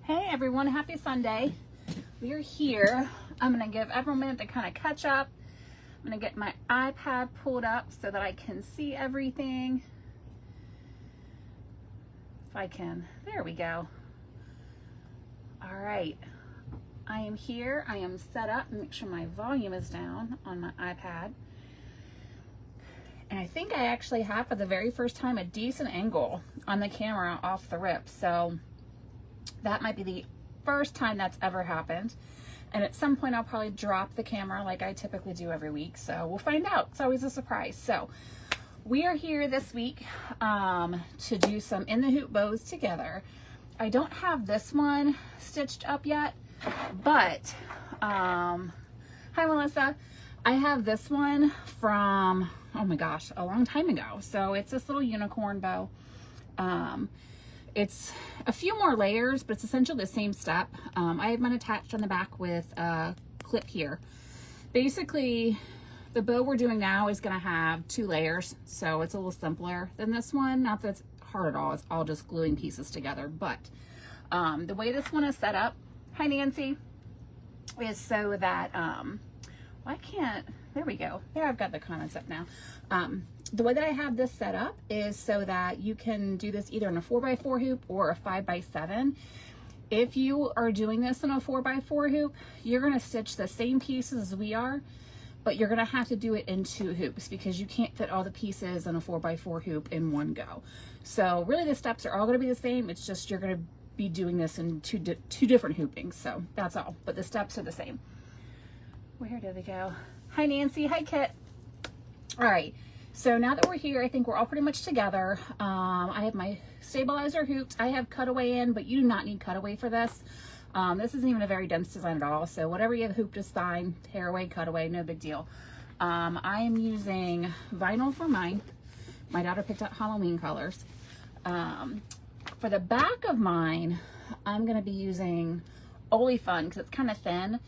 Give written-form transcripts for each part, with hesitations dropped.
Hey everyone, happy Sunday. We are here. I'm going to give everyone a minute to kind of catch up. I'm going to get my iPad pulled up so that I can see everything. If I can. There we go. All right. I am here. I am set up. Make sure my volume is down on my iPad. And I think I actually have, for the very first time, a decent angle on the camera off the rip. So that might be the first time that's ever happened. And at some point I'll probably drop the camera like I typically do every week. So we'll find out. It's always a surprise. So we are here this week to do some in the hoop bows together. I don't have this one stitched up yet, but hi Melissa. I have this one from, oh my gosh, a long time ago. So it's this little unicorn bow. It's a few more layers, but it's essentially the same step. I have mine attached on the back with a clip here. Basically, the bow we're doing now is going to have 2 layers, so it's a little simpler than this one. Not that it's hard at all, it's all just gluing pieces together. But the way this one is set up, hi Nancy, is so that, I can't, there we go. There, I've got the comments up now. The way that I have this set up is so that you can do this either in a 4x4 hoop or a 5x7. If you are doing this in a 4x4 hoop, you're going to stitch the same pieces as we are, but you're going to have to do it in 2 hoops because you can't fit all the pieces in a 4x4 hoop in one go. So really the steps are all going to be the same. It's just you're going to be doing this in two different hoopings. So that's all, but the steps are the same. Where did they go? Hi Nancy, hi Kit. All right, so now that we're here, I think we're all pretty much together. I have my stabilizer hoops. I have cutaway in, but you do not need cutaway for this. This isn't even a very dense design at all, so whatever you have hooped is fine. Tear away, cutaway, no big deal. I am using vinyl for mine. My daughter picked out Halloween colors. For the back of mine, I'm gonna be using Olefun because it's kind of thin.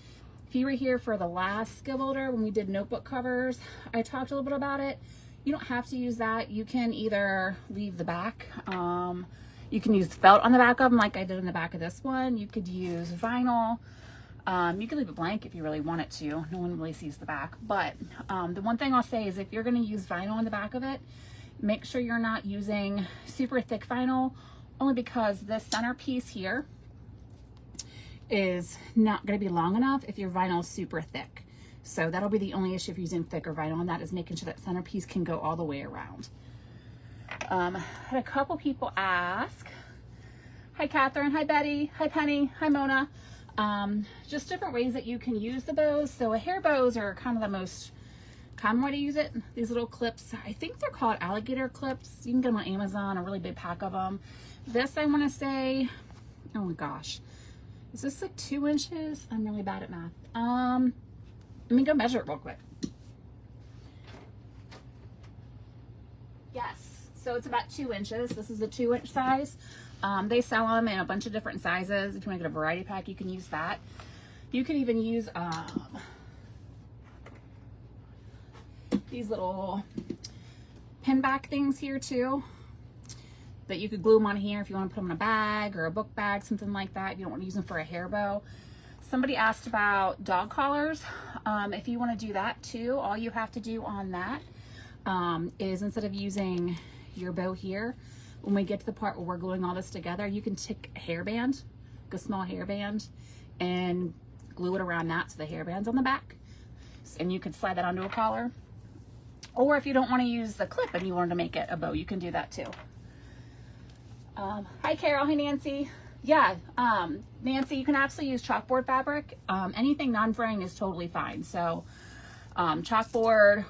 If you were here for the last skill builder when we did notebook covers, I talked a little bit about it. You don't have to use that. You can either leave the back. You can use felt on the back of them like I did in the back of this one. You could use vinyl. You can leave it blank if you really want it to. No one really sees the back. But the one thing I'll say is if you're going to use vinyl on the back of it, make sure you're not using super thick vinyl, only because this center piece here is not going to be long enough if your vinyl is super thick. So that'll be the only issue if you're using thicker vinyl, and that is making sure that centerpiece can go all the way around. I had a couple people ask, hi Catherine, hi Betty, hi Penny, hi Mona, just different ways that you can use the bows. So hair bows are kind of the most common way to use it. These little clips, I think they're called alligator clips. You can get them on Amazon, a really big pack of them. This, I want to say, oh my gosh, is this like 2 inches? I'm really bad at math. Let me go measure it real quick. Yes, so it's about 2 inches. This is a 2-inch size. They sell them in a bunch of different sizes. If you want to get a variety pack, you can use that. You can even use these little pin back things here too, that you could glue them on here if you want to put them in a bag or a book bag, something like that. If you don't want to use them for a hair bow. Somebody asked about dog collars. If you want to do that too, all you have to do on that is instead of using your bow here, when we get to the part where we're gluing all this together, you can take a hairband, like a small hairband, and glue it around that so the hairband's on the back. And you could slide that onto a collar. Or if you don't want to use the clip and you wanted to make it a bow, you can do that too. Hi Carol, hi Nancy. Yeah, Nancy, you can absolutely use chalkboard fabric. Anything non-fraying is totally fine. So chalkboard,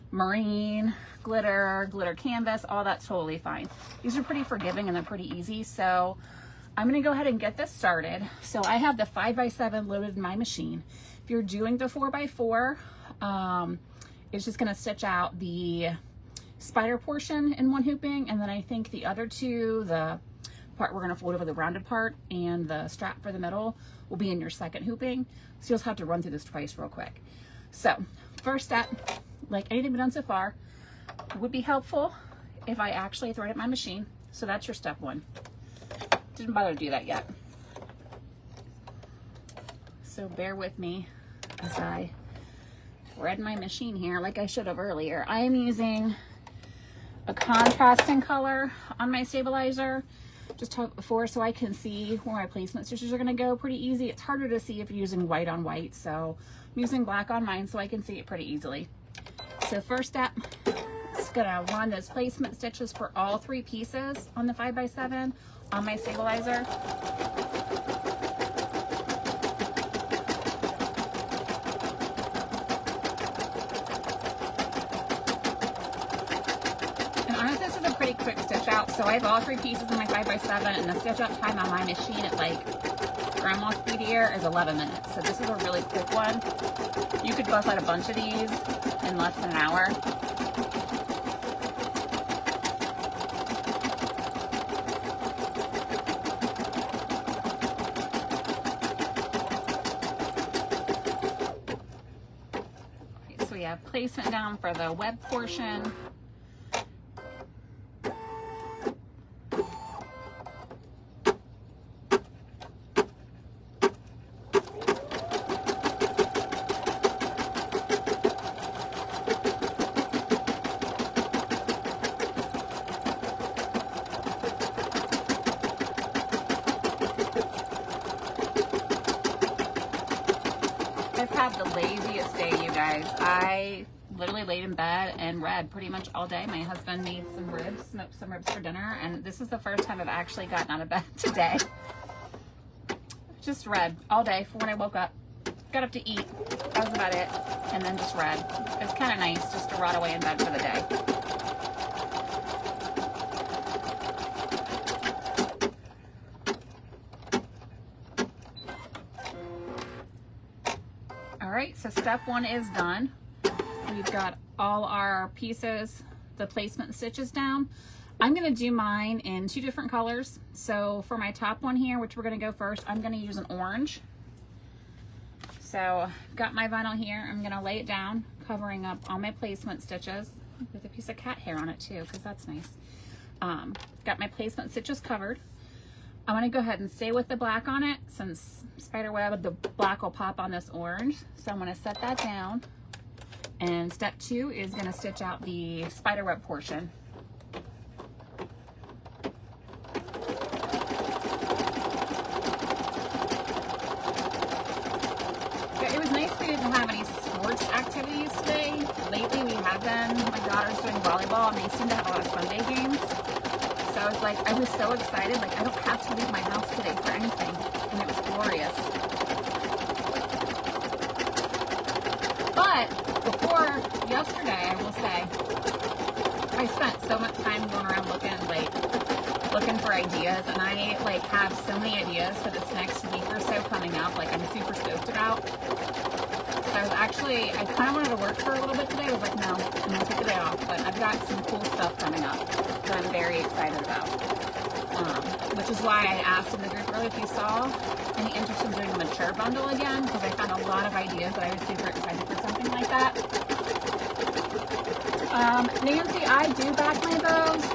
marine, glitter canvas, all that's totally fine. These are pretty forgiving and they're pretty easy. So I'm gonna go ahead and get this started. So I have the 5x7 loaded in my machine. If you're doing the 4x4, it's just gonna stitch out the spider portion in one hooping, and then I think the other 2, the part we're going to fold over the rounded part and the strap for the middle, will be in your second hooping. So you'll just have to run through this twice real quick. So first step, like anything we've done so far, would be helpful if I actually threaded my machine. So that's your step 1. Didn't bother to do that yet. So bear with me as I thread my machine here like I should have earlier. I am using a contrasting color on my stabilizer, just talked before, so I can see where my placement stitches are going to go pretty easy. It's harder to see if you're using white on white, so I'm using black on mine so I can see it pretty easily. So first step, it's going to run those placement stitches for all 3 pieces on the 5x7 on my stabilizer. Pretty quick stitch out. So I have all 3 pieces in my 5x7, and the stitch out time on my machine at like grandma speed here is 11 minutes. So this is a really quick one. You could bust out a bunch of these in less than an hour. Okay, so we have placement down for the web portion. The laziest day, you guys. I literally laid in bed and read pretty much all day. My husband made some ribs, smoked some ribs for dinner, and this is the first time I've actually gotten out of bed today. Just read all day from when I woke up, got up to eat, that was about it, and then just read. It's kind of nice just to rot away in bed for the day. Alright, so step 1 is done. We've got all our pieces, the placement stitches down. I'm going to do mine in 2 different colors. So for my top one here, which we're going to go first, I'm going to use an orange. So I've got my vinyl here. I'm going to lay it down, covering up all my placement stitches with a piece of cat hair on it too, because that's nice. Got my placement stitches covered. I'm going to go ahead and stay with the black on it since spiderweb, the black will pop on this orange. So I'm going to set that down. And step 2 is going to stitch out the spiderweb portion. It was nice we didn't have any sports activities today. Lately we have them. My daughter's doing volleyball and they seem to have a lot of Sunday games. So I was like, I was so excited, like I don't have to leave my house today for anything, and it was glorious. But before yesterday, I will say, I spent so much time going around looking for ideas, and I like have so many ideas for this next week or so coming up, like I'm super stoked about. So I kind of wanted to work for a little bit today. I was like, no, I'm going to take the day off, but I've got some cool stuff coming up that I'm very excited about. Which is why I asked in the group earlier if you saw any interest in doing a mature bundle again, because I found a lot of ideas that I was super excited for something like that. Nancy, I do back my bows,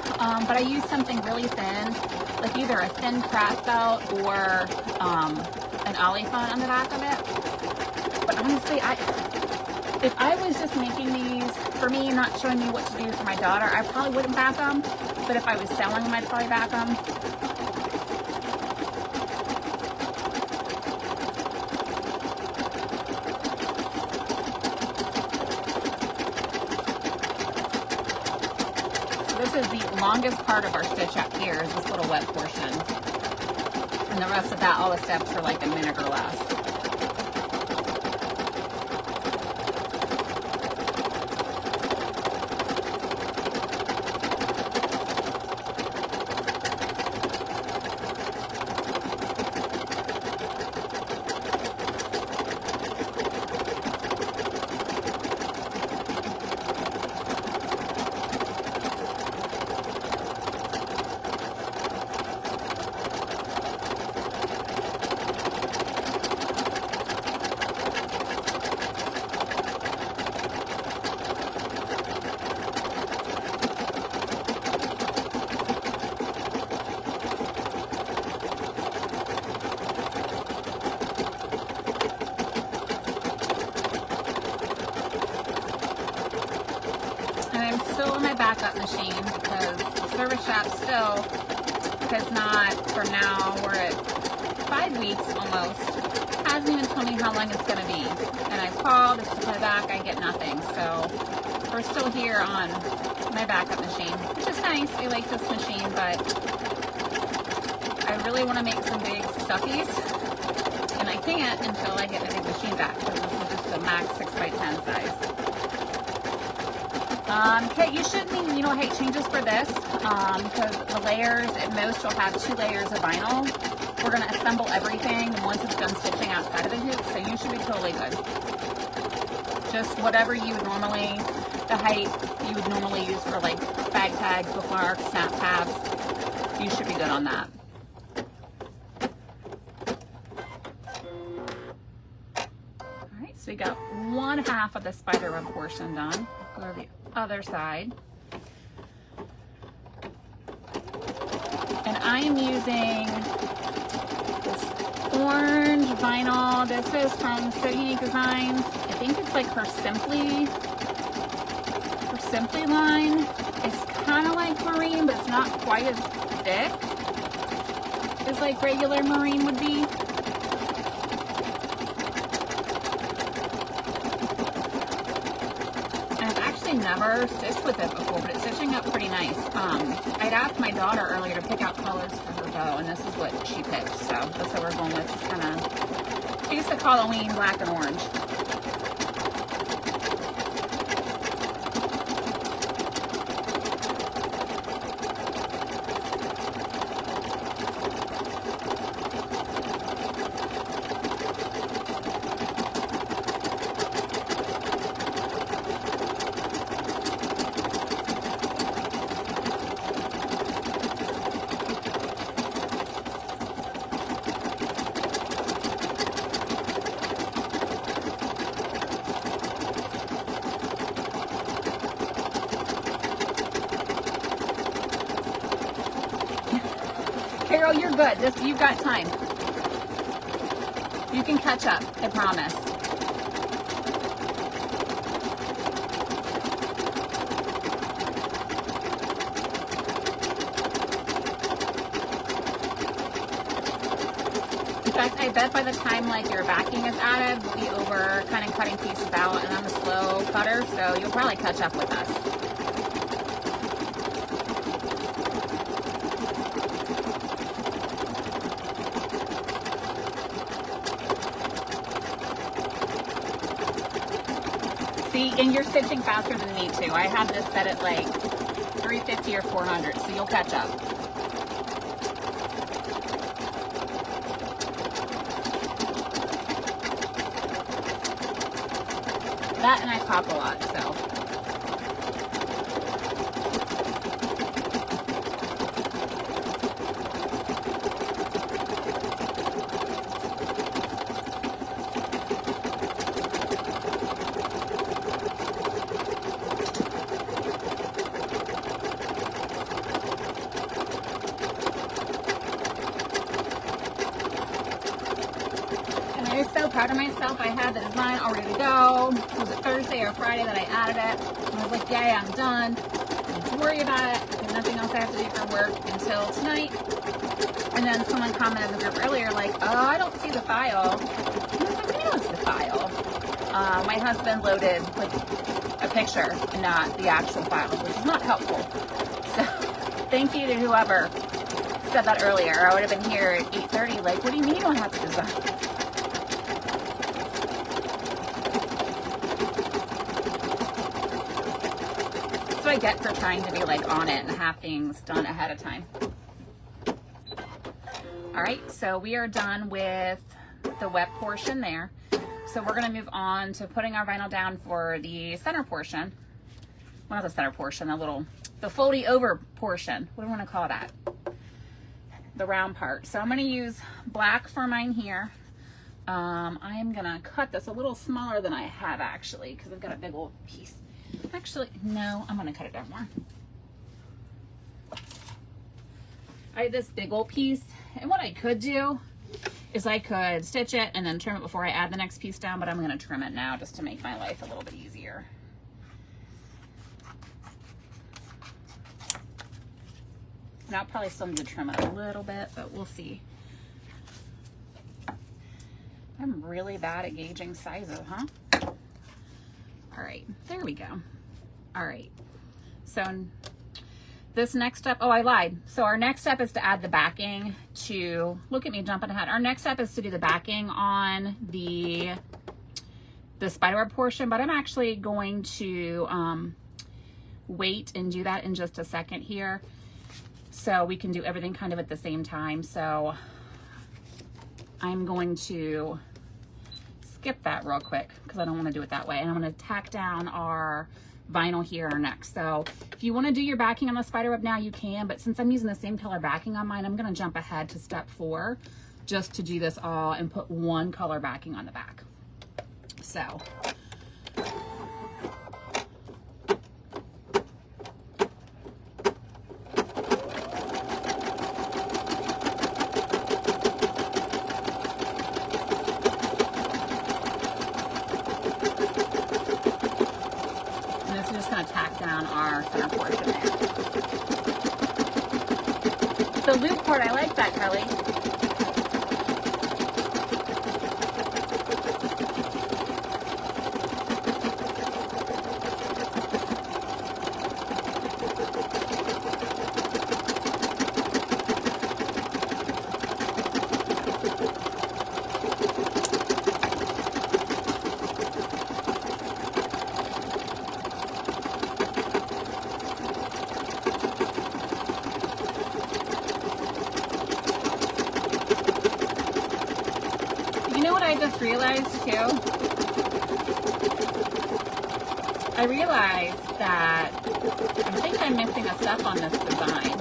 but I use something really thin, like either a thin craft belt or an olifant on the back of it. But honestly, if I was just making these for me, not showing you what to do for my daughter, I probably wouldn't back them. But if I was selling them, I'd probably back them. So this is the longest part of our stitch up here, is this little wet portion. And the rest of that, all the steps are like a minute or less. that machine because the service shop still has not, for now, we're at 5 weeks almost, hasn't even told me how long it's going to be. And I've called, it's to put it back, I get nothing. So we're still here on my backup machine, which is nice. I like this machine, but I really want to make some big stuffies, and I can't until I get my big machine back because this is just a max 6x10 size. Okay, you should need needle height changes for this because the layers, at most you'll have 2 layers of vinyl. We're going to assemble everything once it's done stitching outside of the hoop, so you should be totally good. Just whatever you would normally, the height you would normally use for like bag tags, bookmarks, snap tabs, you should be good on that. Alright, so we got 1/2 of the spider web portion done. Go to the other side. And I am using this orange vinyl. This is from So Unique Designs. I think it's like her Simply line. It's kind of like marine, but it's not quite as thick as like regular marine would be. Never stitched with it before, but it's stitching up pretty nice. I'd asked my daughter earlier to pick out colors for her bow, and this is what she picked, so that's what we're going with. Just kind of basic Halloween black and orange. Carol, you're good. You've got time. You can catch up, I promise. In fact, I bet by the time like your backing is added, we'll be over kind of cutting pieces out, and I'm a slow cutter, so you'll probably catch up with us. See, and you're stitching faster than me too. I have this set at like 350 or 400, so you'll catch up. That and I pop a lot, so. I was so proud of myself. I had the design all ready to go. Was it Thursday or Friday that I added it? And I was like, yay, I'm done. I don't have to worry about it. There's nothing else I have to do for work until tonight. And then someone commented in the group earlier, like, oh, I don't see the file. And I was like, I don't see the file. My husband loaded like a picture and not the actual file, which is not helpful. So thank you to whoever said that earlier. I would have been here at 8:30. Like, what do you mean you don't have the design? I get for trying to be like on it and have things done ahead of time. All right, so we are done with the web portion there. So we're going to move on to putting our vinyl down for the center portion. Well, not the center portion, the foldy over portion. What do we want to call that? The round part. So I'm going to use black for mine here. I'm going to cut this a little smaller than I have actually, because I've got a big old piece. Actually, no, I'm going to cut it down more. I have this big old piece, and what I could do is I could stitch it and then trim it before I add the next piece down, but I'm going to trim it now just to make my life a little bit easier. And I'll probably still need to trim it a little bit, but we'll see. I'm really bad at gauging sizes, huh? All right, there we go. All right, so this next step, oh, I lied. So our next step is to add the backing to, look at me jumping ahead. Our next step is to do the backing on the spiderweb portion, but I'm actually going to wait and do that in just a second here, so we can do everything kind of at the same time. So I'm going to skip that real quick because I don't want to do it that way. And I'm going to tack down our vinyl here next. So if you want to do your backing on the spiderweb now, you can, but since I'm using the same color backing on mine, I'm going to jump ahead to step 4 just to do this all and put one color backing on the back. So tack down our center portion there. The loop cord, I like that, Kelly. You know what I just realized too? I realized that I think I'm missing a step on this design.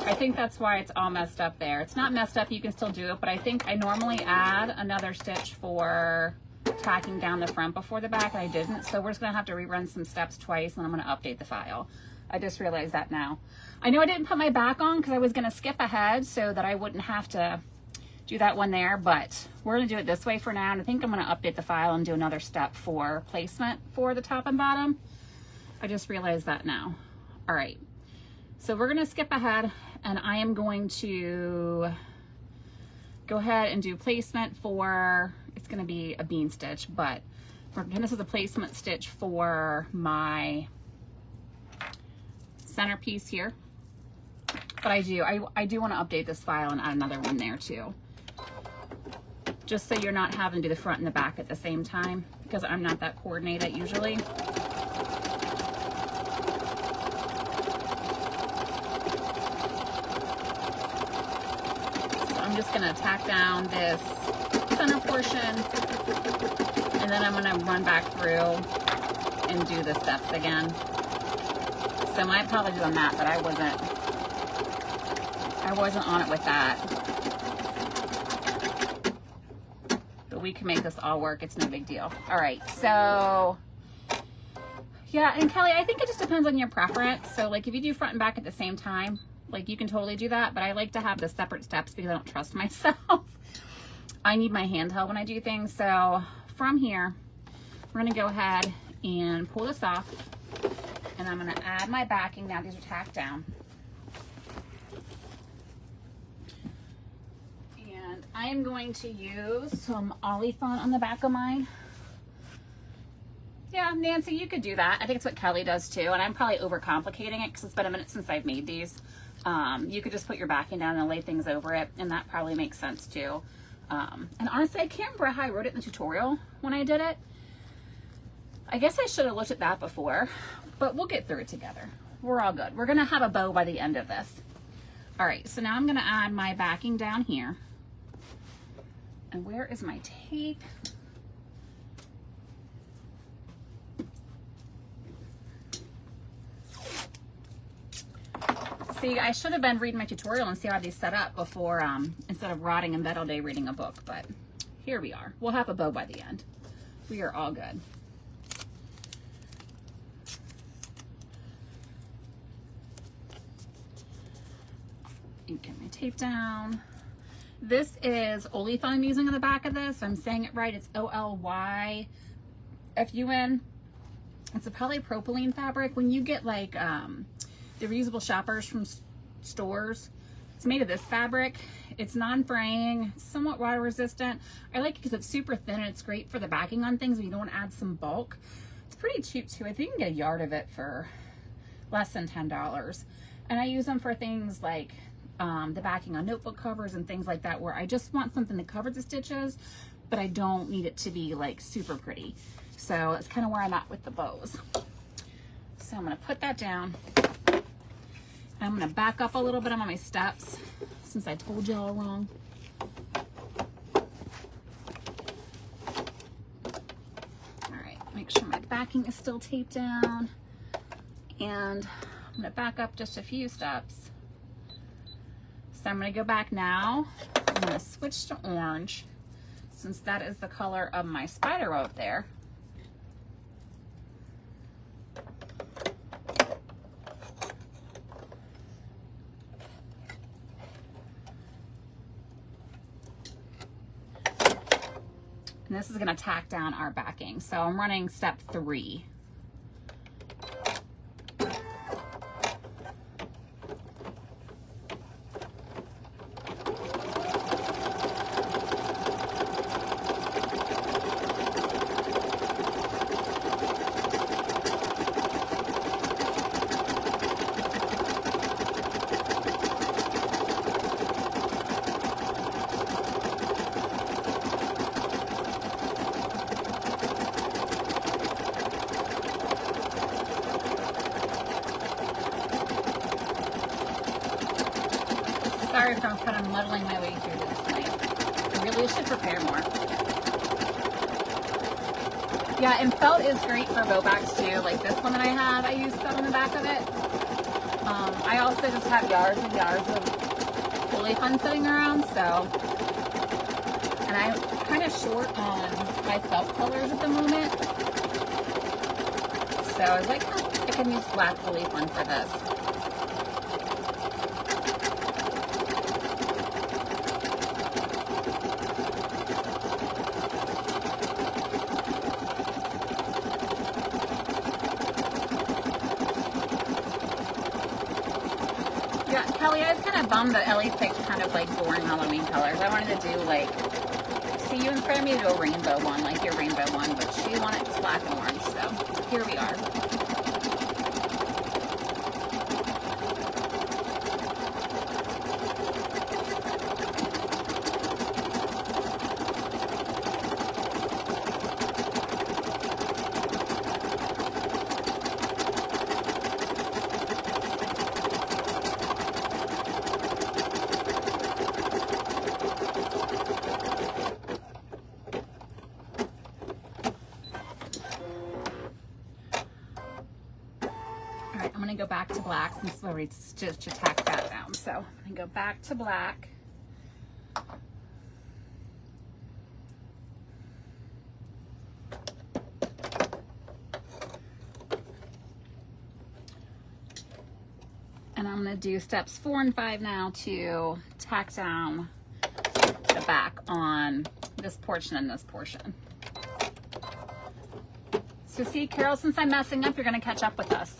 I think that's why it's all messed up there. It's not messed up, you can still do it, but I think I normally add another stitch for tacking down the front before the back, and I didn't. So we're just gonna have to rerun some steps twice, and I'm gonna update the file. I just realized that now. I know I didn't put my back on because I was gonna skip ahead so that I wouldn't have to do that one there, but we're gonna do it this way for now, and I think I'm gonna update the file and do another step for placement for the top and bottom. I just realized that now. All right, so we're gonna skip ahead, and I am going to go ahead and do placement for, it's gonna be a bean stitch, but this is a placement stitch for my centerpiece here. But I do want to update this file and add another one there too, just so you're not having to do the front and the back at the same time, because I'm not that coordinated usually. So I'm just going to tack down this center portion, and then I'm going to run back through and do the steps again. So my apologies on that, but I wasn't on it with that. But we can make this all work. It's no big deal. All right, so yeah, and Kelly, I think it just depends on your preference. So like if you do front and back at the same time, like you can totally do that, but I like to have the separate steps because I don't trust myself. I need my hand held when I do things. So from here, we're gonna go ahead and pull this off, and I'm gonna add my backing. Now these are tacked down. I am going to use some olifant on the back of mine. Yeah, Nancy, you could do that. I think it's what Kelly does too, and I'm probably overcomplicating it because it's been a minute since I've made these. You could just put your backing down and lay things over it, and that probably makes sense too. And honestly, I can't remember how I wrote it in the tutorial when I did it. I guess I should have looked at that before, but we'll get through it together. We're all good. We're gonna have a bow by the end of this. All right, so now I'm gonna add my backing down here. And where is my tape? See, I should have been reading my tutorial and see how these set up before, instead of rotting in bed all day reading a book, but here we are. We'll have a bow by the end. We are all good. And get my tape down. This is olifant I'm using on the back of this. If I'm saying it right, it's Olyfun. It's a polypropylene fabric. When you get like the reusable shoppers from stores. It's made of this fabric. It's non-fraying, somewhat water resistant. I like it because it's super thin and it's great for the backing on things when you don't want to add some bulk. It's pretty cheap too. I think you can get a yard of it for less than $10. And I use them for things like the backing on notebook covers and things like that, where I just want something that covers the stitches, but I don't need it to be like super pretty. So that's kind of where I'm at with the bows. So I'm gonna put that down. I'm gonna back up a little bit on my steps since I told you all wrong. All right, make sure my backing is still taped down. And I'm gonna back up just a few steps. So I'm gonna go back now. I'm gonna switch to orange since that is the color of my spider web there. And this is gonna tack down our backing. So I'm running step 3. Sorry if I'm kind of muddling my way through this tonight. I really should prepare more. Yeah, and felt is great for bow backs too. Like this one that I have, I use felt on the back of it. I also just have yards and yards of woolly fun sitting around, so. And I'm kind of short on my felt colors at the moment. So I was like, oh, I can use black woolly fun for this. Kelly, I was kind of bummed that Ellie picked kind of like boring Halloween colors. I wanted to do like, see, you inspired me to do a rainbow one, like your rainbow one, but she wanted black and orange, so here we are. I'm gonna go back to black since we already just tacked that down. So I'm gonna go back to black. And I'm gonna do steps 4 and 5 now to tack down the back on this portion and this portion. So see, Carol, since I'm messing up, you're gonna catch up with us.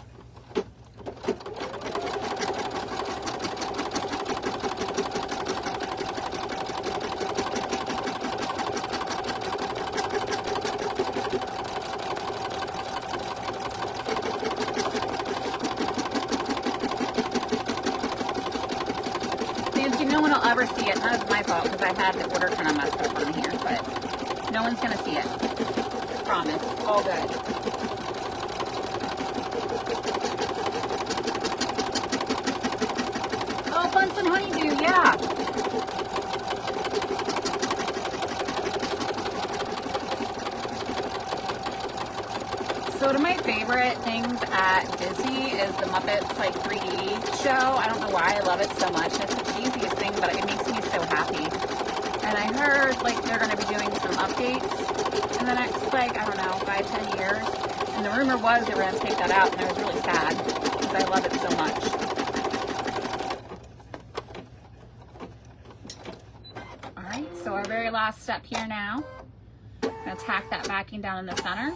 No one will ever see it. That is my fault because I had the order kind of messed up on here, but no one's going to see it. I promise. All good. Oh, Bunsen honeydew, yeah. So one of my favorite things at Disney is the Muppets like 3D show. I don't know why I love it so much. It's the cheesiest thing, but it makes me so happy. And I heard like they're going to be doing some updates in the next like, I don't know, 5-10 years. And the rumor was they were going to take that out, and I was really sad because I love it so much. All right, so our very last step here now. I'm going to tack that backing down in the center.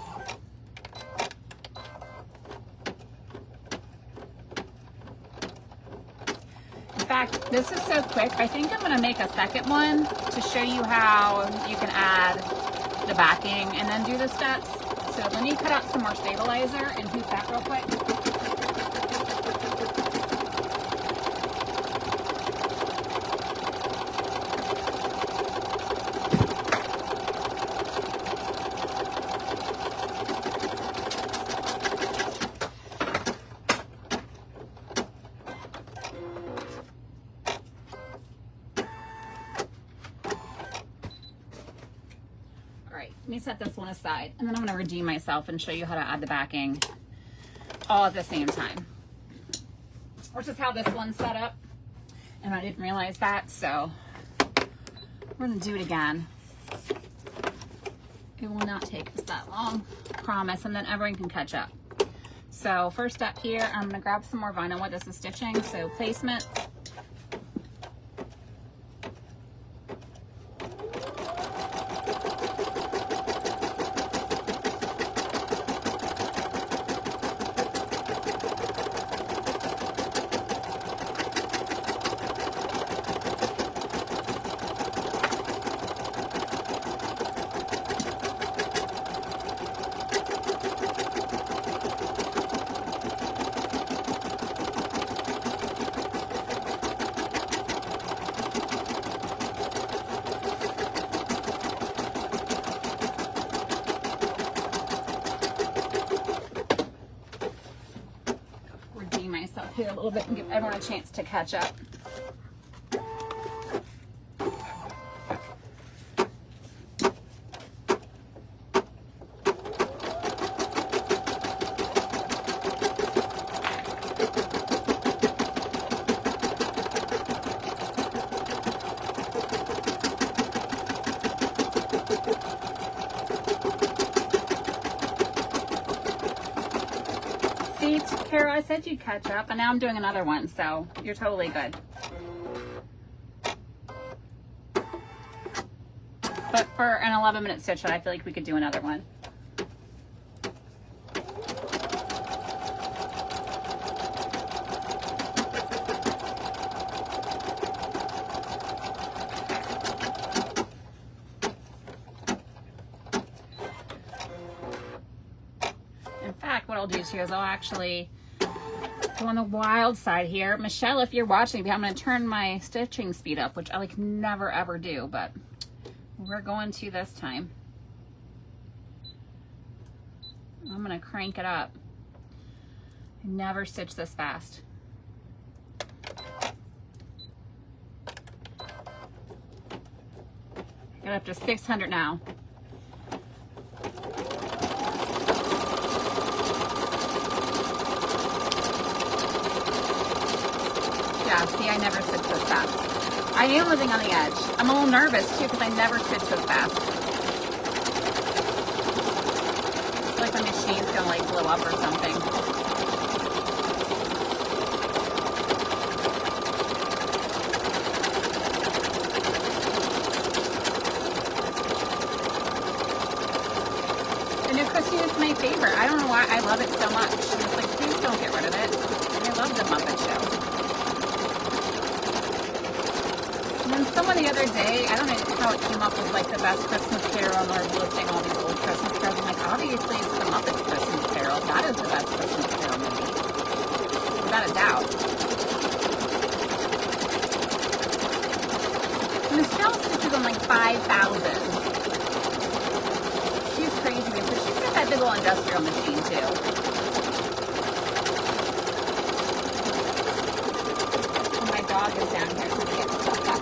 fact, this is so quick, I think I'm gonna make a second one to show you how you can add the backing and then do the steps. So let me cut out some more stabilizer and hoop that real quick. Let me set this one aside, and then I'm going to redeem myself and show you how to add the backing all at the same time, which is how this one's set up, and I didn't realize that, so we're going to do it again. It will not take us that long, promise, and then everyone can catch up. So first step here, I'm going to grab some more vinyl wood. This is stitching, so placement. Myself here a little bit and give everyone a chance to catch up. See, Carol, I said you'd catch up, and now I'm doing another one, so you're totally good. But for an 11-minute stitch, I feel like we could do another one. In fact, what I'll do too is I'll actually go on the wild side here. Michelle, if you're watching, I'm going to turn my stitching speed up, which I like never ever do, but we're going to this time. I'm going to crank it up. I never stitch this fast. I got up to 600 now. Yeah, see, I never stitch this fast. I am living on the edge. I'm a little nervous too because I never stitch this fast. I feel like my machine's gonna like blow up or something. I know Christine is my favorite. I don't know why I love it so much. She was like, please don't get rid of it. I love the Muppet Show. And then someone the other day, I don't know how it came up with like the best Christmas Carol, and we're listing all these old Christmas carols. I'm like, obviously it's the Muppet Christmas Carol. That is the best Christmas Carol movie, without a doubt. Michelle stitches on like 5,000. She's crazy, but she's got that big old industrial machine too. And my dog is down here trying to get stuff up.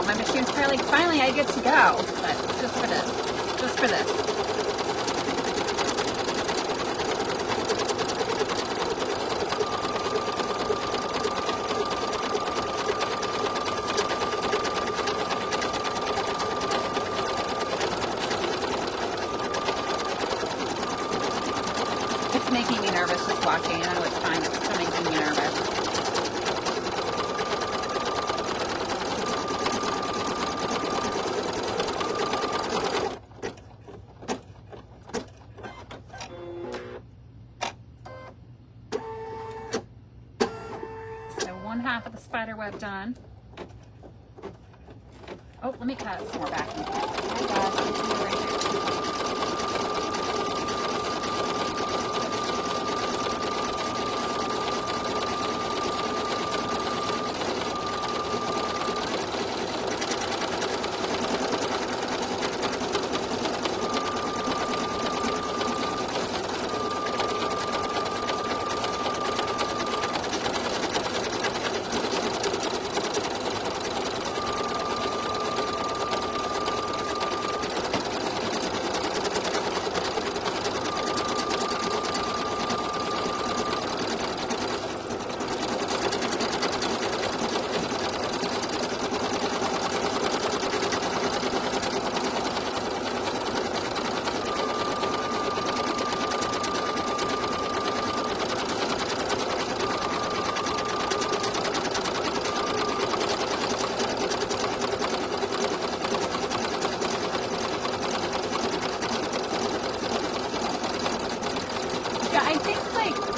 My machine's probably like, finally I get to go, but just for this, just for this. It's making me nervous just watching. I know it's fine, it's still making me nervous. spider web done. Oh, let me cut some more backing. Hi guys,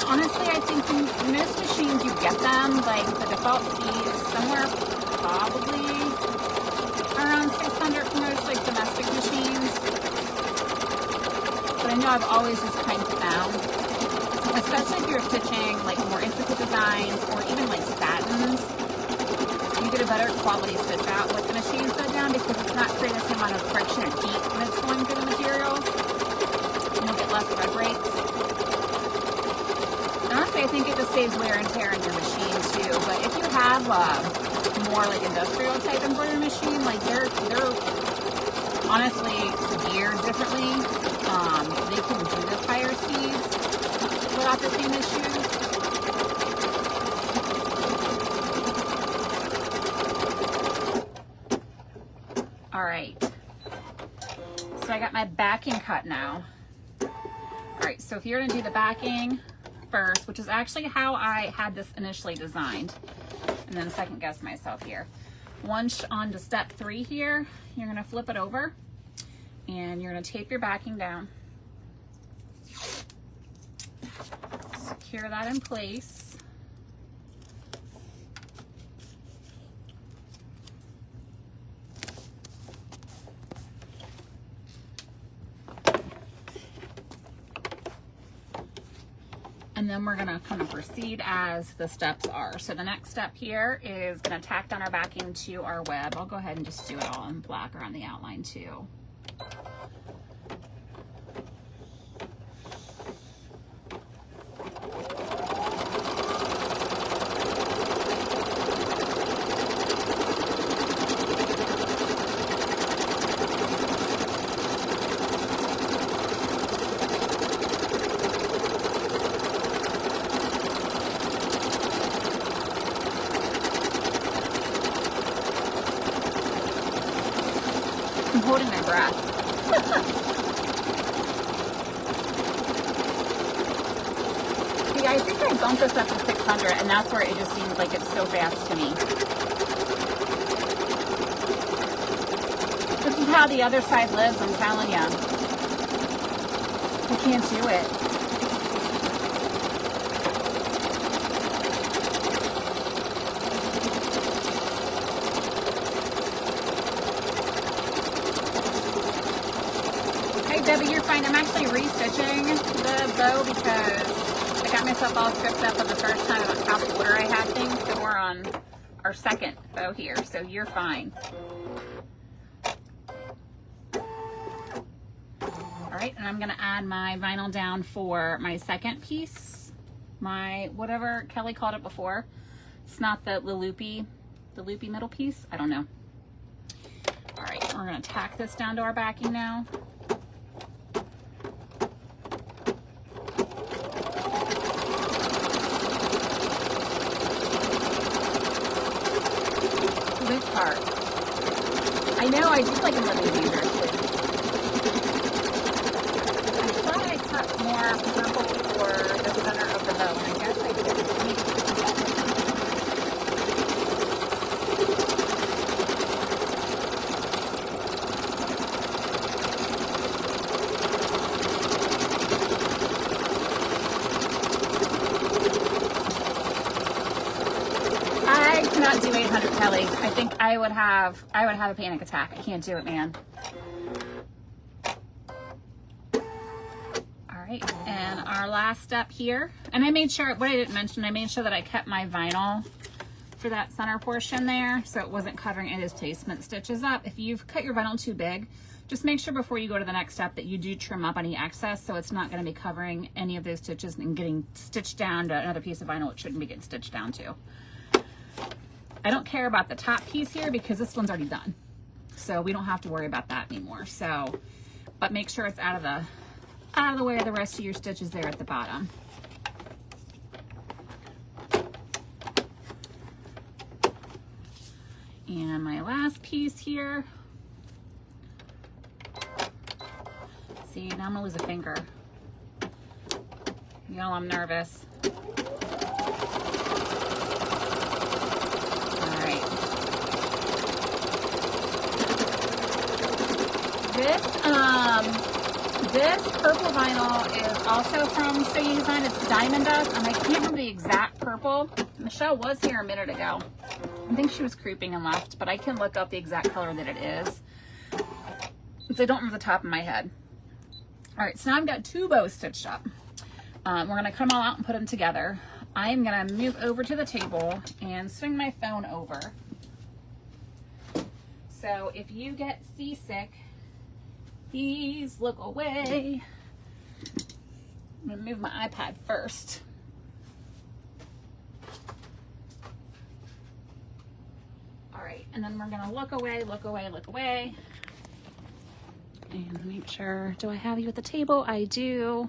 honestly, I think in most machines you get them, like the default speed is somewhere probably around 600 for most like domestic machines. But I know I've always just cranked it down, especially if you're stitching like more intricate designs or even like satins. You get a better quality stitch out with the machine set down because it's not creating the same amount of friction and heat when it's going through the materials. And you'll get less thread breaks. Honestly, I think it just saves wear and tear in your machine too. But if you have more like industrial type embroidery machine, like they're honestly geared differently. They can do this higher speeds without the same issues. All right. So I got my backing cut now. All right. So if you're gonna do the backing first, which is actually how I had this initially designed, and then second guess myself here. Once on to step 3 here, you're gonna flip it over and you're gonna tape your backing down. Secure that in place. And then we're gonna kind of proceed as the steps are. So the next step here is gonna tack down our backing to our web. I'll go ahead and just do it all in black around the outline too. I'm holding my breath. See, I think I bumped this up to 600, and that's where it just seems like it's so fast to me. This is how the other side lives, I'm telling you. I can't do it. Debbie, you're fine. I'm actually restitching the bow because I got myself all tripped up on the first time about how the order I had things. So we're on our second bow here, so you're fine. All right, and I'm gonna add my vinyl down for my second piece, my whatever Kelly called it before. It's not the loopy middle piece. I don't know. All right, we're gonna tack this down to our backing now. Part. I know I do like a living dangerously. I thought I cut more purple for the center of the bow, and I guess I didn't. I cannot Seriously, I think I would have a panic attack. I can't do it, man. All right, and our last step here, and I made sure, what I didn't mention, I made sure that I kept my vinyl for that center portion there, so it wasn't covering any of those placement stitches up. If you've cut your vinyl too big, just make sure before you go to the next step that you do trim up any excess, so it's not going to be covering any of those stitches and getting stitched down to another piece of vinyl it shouldn't be getting stitched down to. I don't care about the top piece here because this one's already done, so we don't have to worry about that anymore. So, but make sure it's out of the way of the rest of your stitches there at the bottom. And my last piece here. See, now I'm gonna lose a finger. Y'all, I'm nervous. All right. This purple vinyl is also from Sewing Design. It's Diamond Dust, and I can't remember the exact purple. Michelle was here a minute ago. I think she was creeping and left, but I can look up the exact color that it is. So I don't remember the top of my head. All right, so now I've got 2 bows stitched up. We're gonna cut them all out and put them together. I'm gonna move over to the table and swing my phone over. So if you get seasick, please look away. I'm gonna move my iPad first. All right, and then we're gonna look away, look away, look away. And make sure, do I have you at the table? I do.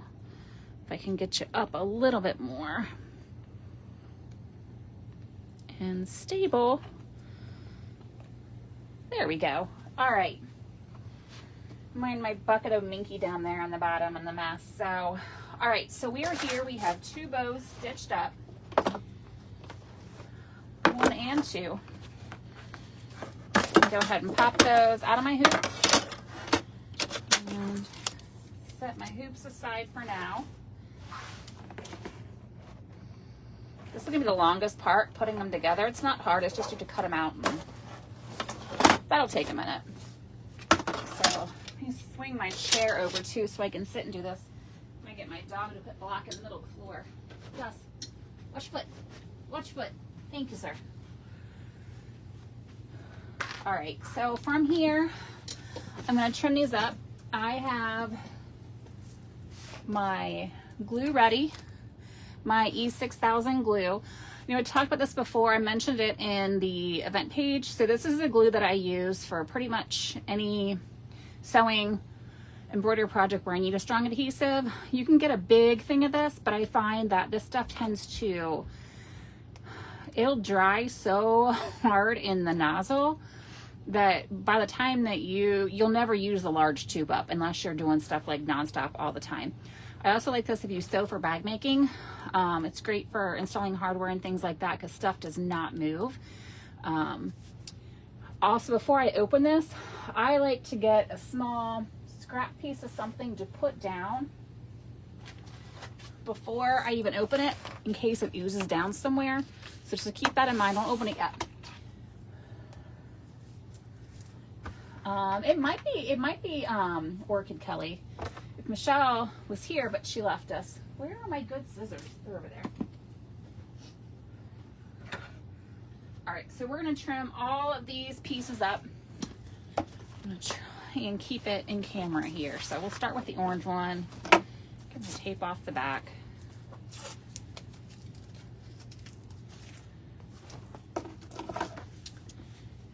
If I can get you up a little bit more. And stable. There we go. All right. Mind my bucket of minky down there on the bottom and the mess. So, all right, so we are here. We have 2 bows stitched up. 1 and 2. Go ahead and pop those out of my hoop. And set my hoops aside for now. This is going to be the longest part, putting them together. It's not hard, it's just you have to cut them out. And that'll take a minute. So let me swing my chair over too so I can sit and do this. I'm going to get my dog to put block in the middle of the floor. Gus, watch foot. Watch foot. Thank you, sir. All right, so from here, I'm going to trim these up. I have my glue ready, my E6000 glue. You know, I talked about this before. I mentioned it in the event page. So this is the glue that I use for pretty much any sewing embroidery project where I need a strong adhesive. You can get a big thing of this, but I find that this stuff tends to, it'll dry so hard in the nozzle that by the time that you'll never use the large tube up unless you're doing stuff like nonstop all the time. I also like this if you sew for bag making. It's great for installing hardware and things like that because stuff does not move. Also, before I open this, I like to get a small scrap piece of something to put down before I even open it in case it oozes down somewhere. So just to keep that in mind, don't open it yet. It might be Orchid Kelly. If Michelle was here, but she left us. Where are my good scissors? They're over there. All right, so we're gonna trim all of these pieces up. I'm gonna try and keep it in camera here. So we'll start with the orange one. Get the tape off the back.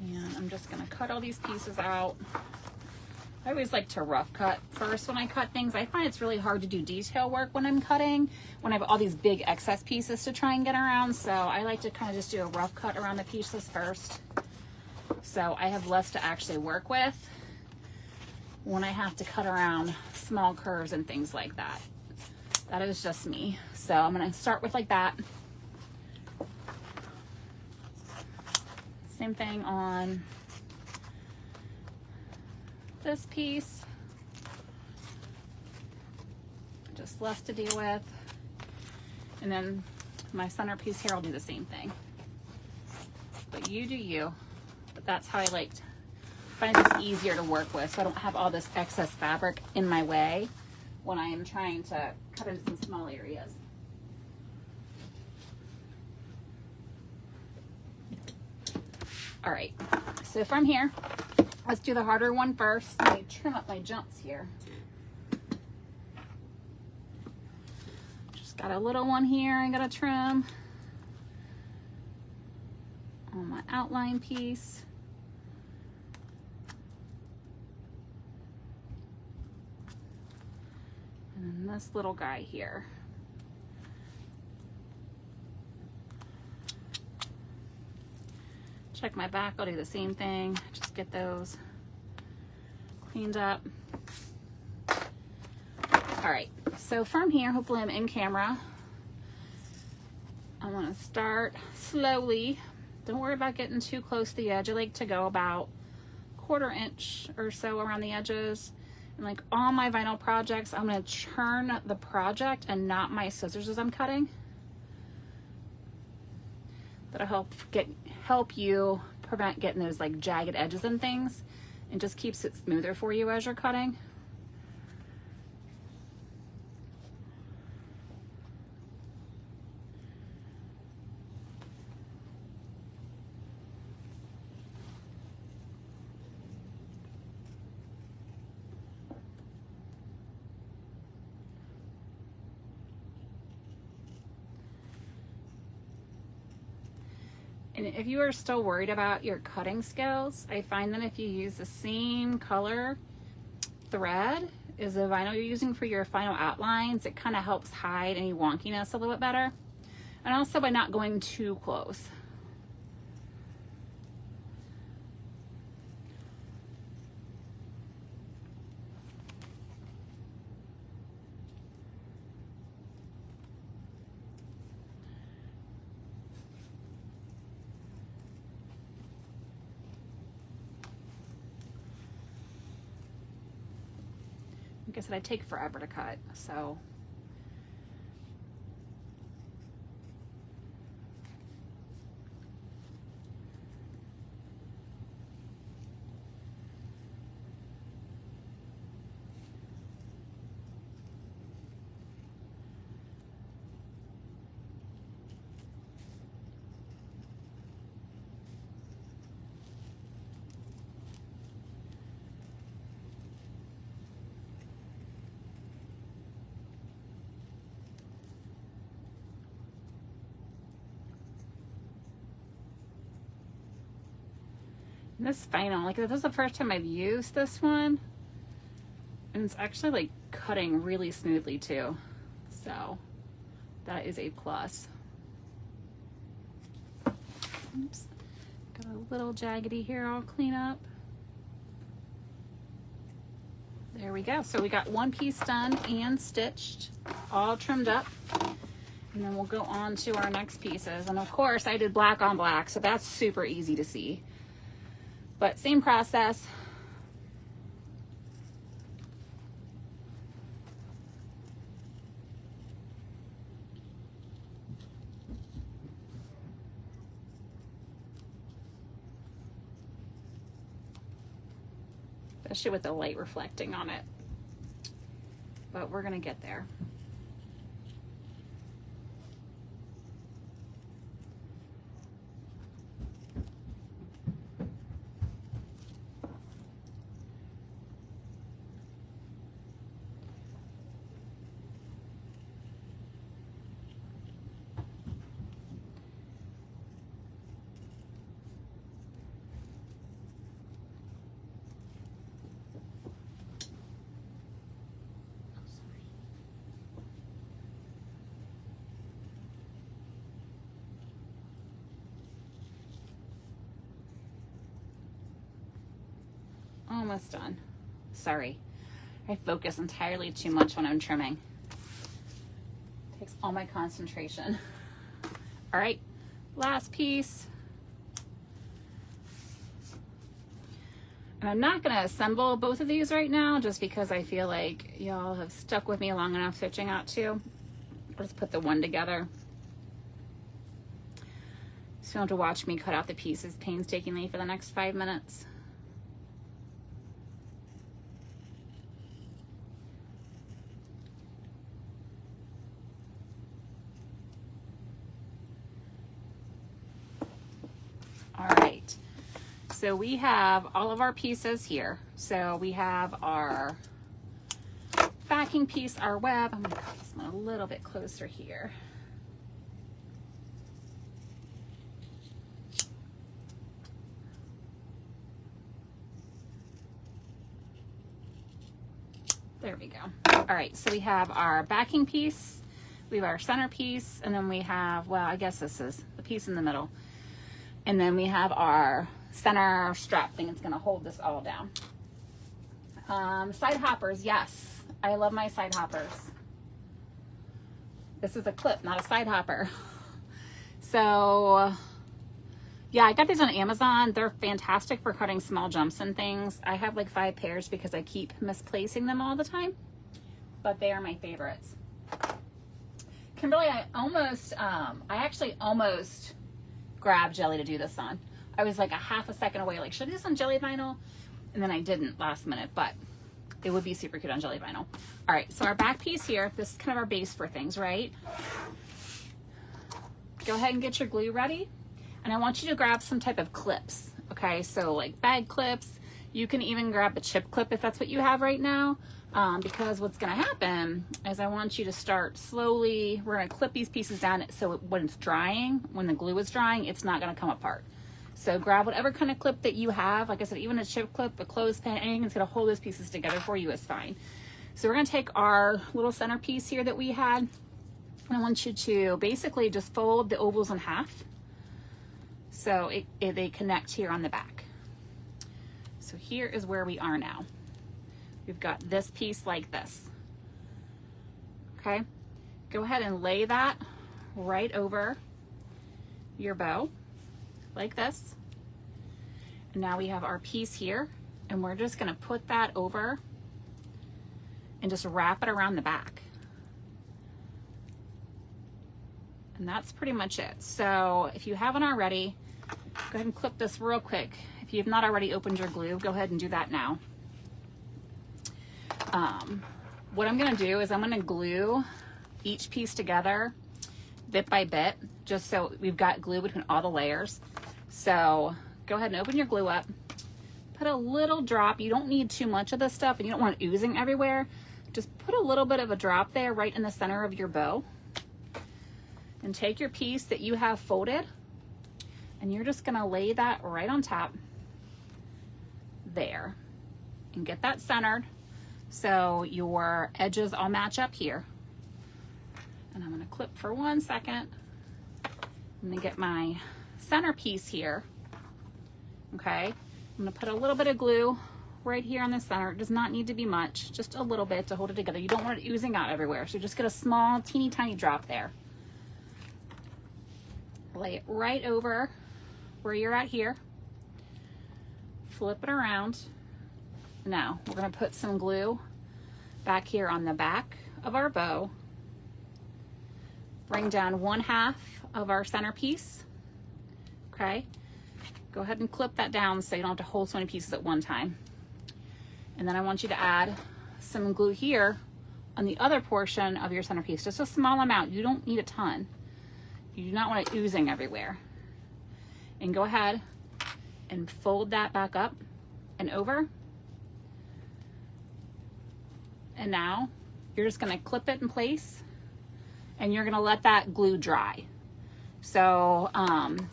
And I'm just gonna cut all these pieces out. I always like to rough cut first when I cut things. I find it's really hard to do detail work when I'm cutting, when I have all these big excess pieces to try and get around. So I like to kind of just do a rough cut around the pieces first. So I have less to actually work with when I have to cut around small curves and things like that. That is just me. So I'm gonna start with like that. Same thing on this piece. Just less to deal with. And then my center piece here, I'll do the same thing. But you do you. but that's how I find this easier to work with, so I don't have all this excess fabric in my way when I am trying to cut into some small areas. All right, so from here, let's do the harder one first. Let me trim up my jumps here. Just got a little one here I gotta trim on my outline piece. And then this little guy here. Check my back, I'll do the same thing. Just get those cleaned up. All right, so from here, hopefully I'm in camera. I wanna start slowly. Don't worry about getting too close to the edge. I like to go about 1/4 inch or so around the edges. And like all my vinyl projects, I'm gonna churn the project and not my scissors as I'm cutting. That'll help you prevent getting those like jagged edges and things, and just keeps it smoother for you as you're cutting. And if you are still worried about your cutting skills, I find that if you use the same color thread as the vinyl you're using for your final outlines, it kind of helps hide any wonkiness a little bit better. And also by not going too close. Like I said, I take forever to cut, so. This vinyl, like this is the first time I've used this one, and it's actually like cutting really smoothly too, so that is a plus. Oops, got a little jaggedy here I'll clean up. There we go. So we got one piece done and stitched, all trimmed up, and then we'll go on to our next pieces. And of course I did black on black, so that's super easy to see. But same process. Especially with the light reflecting on it. But we're gonna get there. Almost done. Sorry, I focus entirely too much when I'm trimming. Takes all my concentration. All right, last piece. And I'm not gonna assemble both of these right now just because I feel like y'all have stuck with me long enough stitching out two. Let's put the one together. So don't have to watch me cut out the pieces painstakingly for the next 5 minutes. All right, so we have all of our pieces here. So we have our backing piece, our web. I'm gonna put this one a little bit closer here. There we go. All right, so we have our backing piece, we have our center piece, and then we have, well, I guess this is the piece in the middle. And then we have our center strap thing. It's gonna hold this all down. Side hoppers, yes. I love my side hoppers. This is a clip, not a side hopper. So, yeah, I got these on Amazon. They're fantastic for cutting small jumps and things. I have like 5 pairs because I keep misplacing them all the time, but they are my favorites. Kimberly, I actually almost grabbed jelly to do this on. I was like a half a second away, like, should I do this on jelly vinyl? And then I didn't last minute, but it would be super cute on jelly vinyl. All right, so our back piece here, this is kind of our base for things, right? Go ahead and get your glue ready. And I want you to grab some type of clips, okay? So like bag clips. You can even grab a chip clip if that's what you have right now. Because what's gonna happen is I want you to start slowly, we're gonna clip these pieces down so when it's drying, when the glue is drying, it's not gonna come apart. So grab whatever kind of clip that you have. Like I said, even a chip clip, a clothespin, anything that's gonna hold those pieces together for you is fine. So we're gonna take our little center piece here that we had, and I want you to basically just fold the ovals in half so they connect here on the back. So here is where we are now. We've got this piece like this, okay? Go ahead and lay that right over your bow, like this. And now we have our piece here, and we're just gonna put that over and just wrap it around the back. And that's pretty much it. So if you haven't already, go ahead and clip this real quick. If you have not already opened your glue, go ahead and do that now. What I'm gonna do is I'm gonna glue each piece together bit by bit, just so we've got glue between all the layers. So go ahead and open your glue up, put a little drop. You don't need too much of this stuff and you don't want it oozing everywhere. Just put a little bit of a drop there right in the center of your bow, and take your piece that you have folded and you're just gonna lay that right on top there and get that centered so your edges all match up here. And I'm gonna clip for 1 second. I'm gonna get my center piece here, okay? I'm gonna put a little bit of glue right here on the center. It does not need to be much, just a little bit to hold it together. You don't want it oozing out everywhere, so just get a small, teeny tiny drop there. Lay it right over where you're at here. Flip it around. Now we're going to put some glue back here on the back of our bow. Bring down 1/2 of our center piece. Okay. Go ahead and clip that down so you don't have to hold so many pieces at one time. And then I want you to add some glue here on the other portion of your center piece. Just a small amount. You don't need a ton. You do not want it oozing everywhere. And go ahead and fold that back up and over. And now you're just gonna clip it in place and you're gonna let that glue dry. So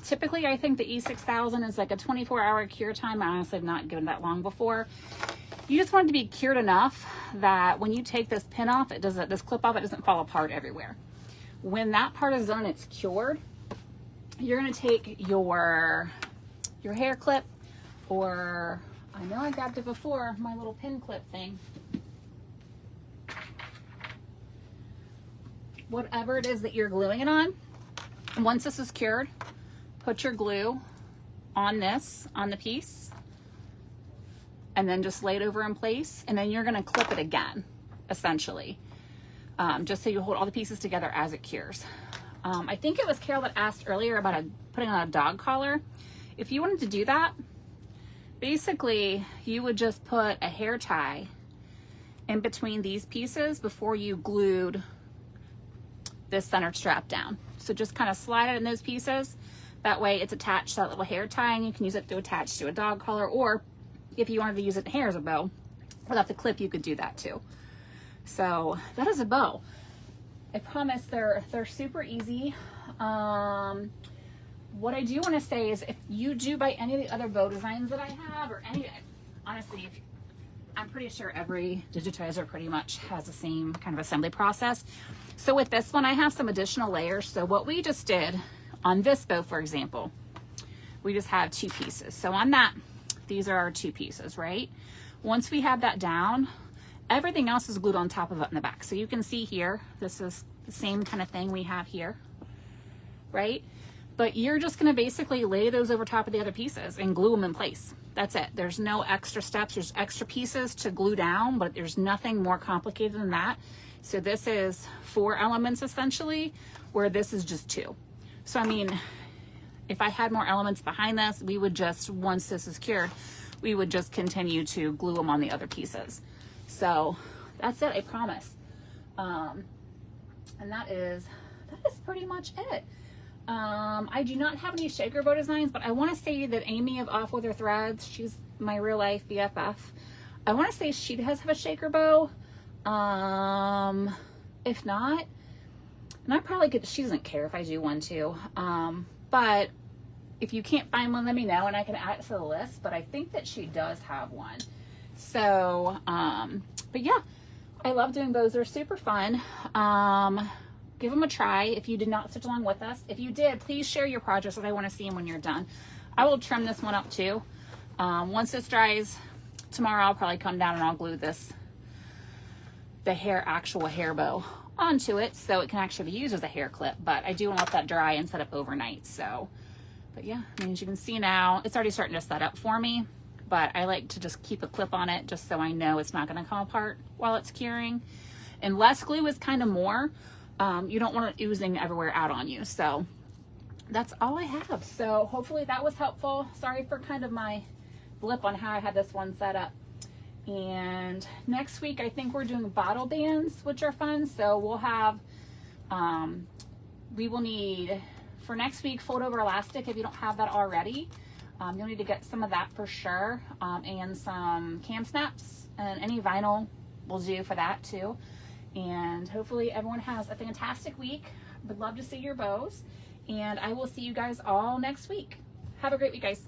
typically I think the E6000 is like a 24-hour cure time. I honestly have not given that long before. You just want it to be cured enough that when you take this pin off, this clip off, it doesn't fall apart everywhere. When that part is done, it's cured, you're gonna take your hair clip, or I know I grabbed it before, my little pin clip thing. Whatever it is that you're gluing it on. And once this is cured, put your glue on the piece, and then just lay it over in place, and then you're gonna clip it again, essentially. Just so you hold all the pieces together as it cures. I think it was Carol that asked earlier about putting on a dog collar. If you wanted to do that, basically you would just put a hair tie in between these pieces before you glued this center strap down. So just kind of slide it in those pieces. That way it's attached to that little hair tie, and you can use it to attach to a dog collar, or if you wanted to use it here as a bow without the clip, you could do that too. So that is a bow. I promise they're super easy. What I do want to say is, if you do buy any of the other bow designs that I have, or any, honestly, I'm pretty sure every digitizer pretty much has the same kind of assembly process. So with this one, I have some additional layers. So what we just did on this bow, for example, we just have 2 pieces. So on that, these are our 2 pieces, right? Once we have that down, everything else is glued on top of it in the back. So you can see here, this is the same kind of thing we have here, right? But you're just gonna basically lay those over top of the other pieces and glue them in place. That's it. There's no extra steps. There's extra pieces to glue down, but there's nothing more complicated than that. So this is 4 elements essentially, where this is just 2. So I mean, if I had more elements behind this, we would just, once this is cured, we would just continue to glue them on the other pieces. So that's it, I promise. And that is pretty much it. I do not have any shaker bow designs, but I want to say that Amy of Off With Her Threads, she's my real life BFF. I want to say she does have a shaker bow. If not, and I probably could, she doesn't care if I do one too. But if you can't find one, let me know and I can add it to the list. But I think that she does have one. So, but yeah, I love doing bows. They're super fun. Give them a try if you did not stitch along with us. If you did, please share your projects, because I want to see them when you're done. I will trim this one up too. Once this dries, tomorrow I'll probably come down and I'll glue the actual hair bow onto it so it can actually be used as a hair clip. But I do want to let that dry and set up overnight. So, but yeah, I mean, as you can see now, it's already starting to set up for me. But I like to just keep a clip on it just so I know it's not going to come apart while it's curing. And less glue is kind of more. You don't want it oozing everywhere out on you. So that's all I have. So hopefully that was helpful. Sorry for kind of my blip on how I had this one set up. And next week, I think we're doing bottle bands, which are fun. So we'll have, we will need, for next week, fold over elastic if you don't have that already. You'll need to get some of that for sure. And some cam snaps, and any vinyl will do for that too. And hopefully everyone has a fantastic week. Would love to see your bows. And I will see you guys all next week. Have a great week, guys.